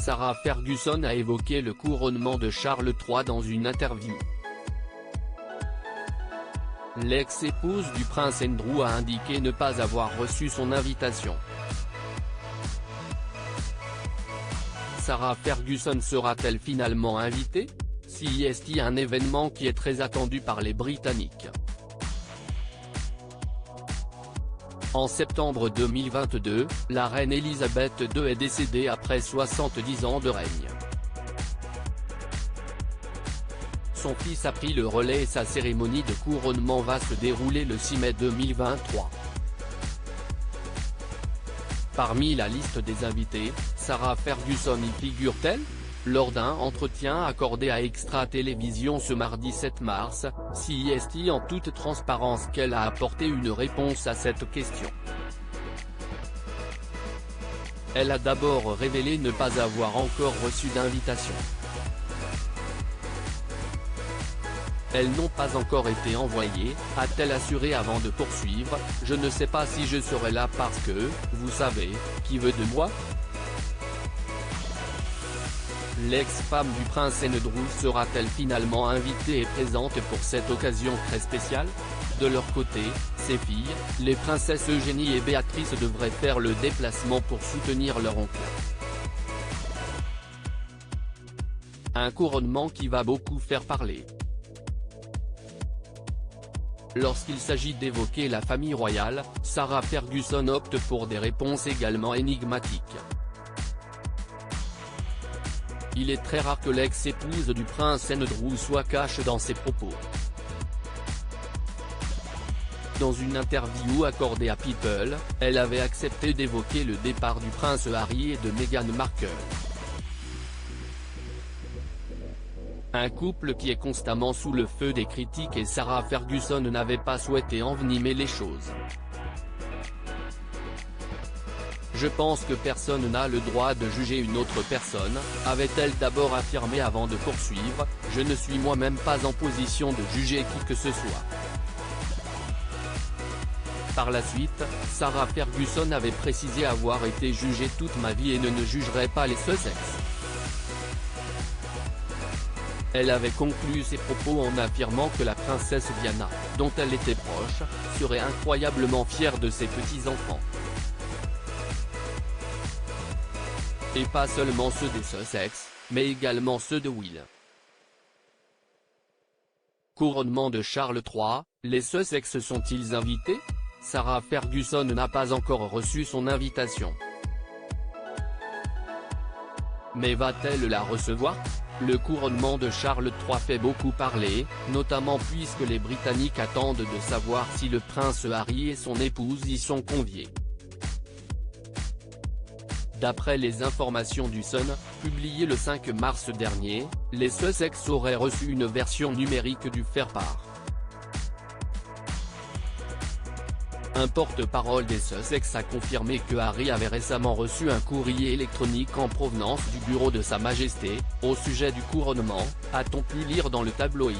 Sarah Ferguson a évoqué le couronnement de Charles III dans une interview. L'ex-épouse du prince Andrew a indiqué ne pas avoir reçu son invitation. Sarah Ferguson sera-t-elle finalement invitée? C'est un événement qui est très attendu par les Britanniques. En septembre 2022, la reine Elisabeth II est décédée après 70 ans de règne. Son fils a pris le relais et sa cérémonie de couronnement va se dérouler le 6 mai 2023. Parmi la liste des invités, Sarah Ferguson y figure-t-elle? Lors d'un entretien accordé à Extra Télévision ce mardi 7 mars, c'est en toute transparence qu'elle a apporté une réponse à cette question. Elle a d'abord révélé ne pas avoir encore reçu d'invitation. Elles n'ont pas encore été envoyées, a-t-elle assuré avant de poursuivre, je ne sais pas si je serai là parce que, vous savez, qui veut de moi? L'ex-femme du prince Andrew sera-t-elle finalement invitée et présente pour cette occasion très spéciale? De leur côté, ses filles, les princesses Eugénie et Béatrice devraient faire le déplacement pour soutenir leur oncle. Un couronnement qui va beaucoup faire parler. Lorsqu'il s'agit d'évoquer la famille royale, Sarah Ferguson opte pour des réponses également énigmatiques. Il est très rare que l'ex-épouse du prince Andrew soit cash dans ses propos. Dans une interview accordée à People, elle avait accepté d'évoquer le départ du prince Harry et de Meghan Markle. Un couple qui est constamment sous le feu des critiques et Sarah Ferguson n'avait pas souhaité envenimer les choses. Je pense que personne n'a le droit de juger une autre personne, avait-elle d'abord affirmé avant de poursuivre, je ne suis moi-même pas en position de juger qui que ce soit. Par la suite, Sarah Ferguson avait précisé avoir été jugée toute ma vie et ne jugerait pas les Sussex. Elle avait conclu ses propos en affirmant que la princesse Diana, dont elle était proche, serait incroyablement fière de ses petits-enfants. Et pas seulement ceux des Sussex, mais également ceux de Will. Couronnement de Charles III, les Sussex sont-ils invités? Sarah Ferguson n'a pas encore reçu son invitation. Mais va-t-elle la recevoir? Le couronnement de Charles III fait beaucoup parler, notamment puisque les Britanniques attendent de savoir si le prince Harry et son épouse y sont conviés. D'après les informations du Sun, publiées le 5 mars dernier, les Sussex auraient reçu une version numérique du faire-part. Un porte-parole des Sussex a confirmé que Harry avait récemment reçu un courrier électronique en provenance du bureau de Sa Majesté, au sujet du couronnement, a-t-on pu lire dans le tabloïd.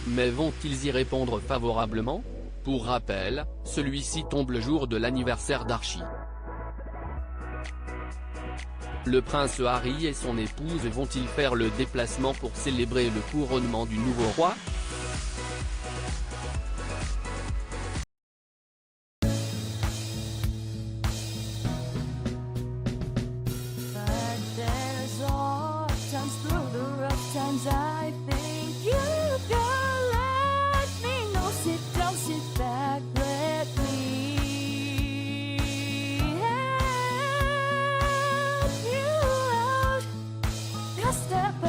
Mais vont-ils y répondre favorablement? Pour rappel, celui-ci tombe le jour de l'anniversaire d'Archie. Le prince Harry et son épouse vont-ils faire le déplacement pour célébrer le couronnement du nouveau roi? Step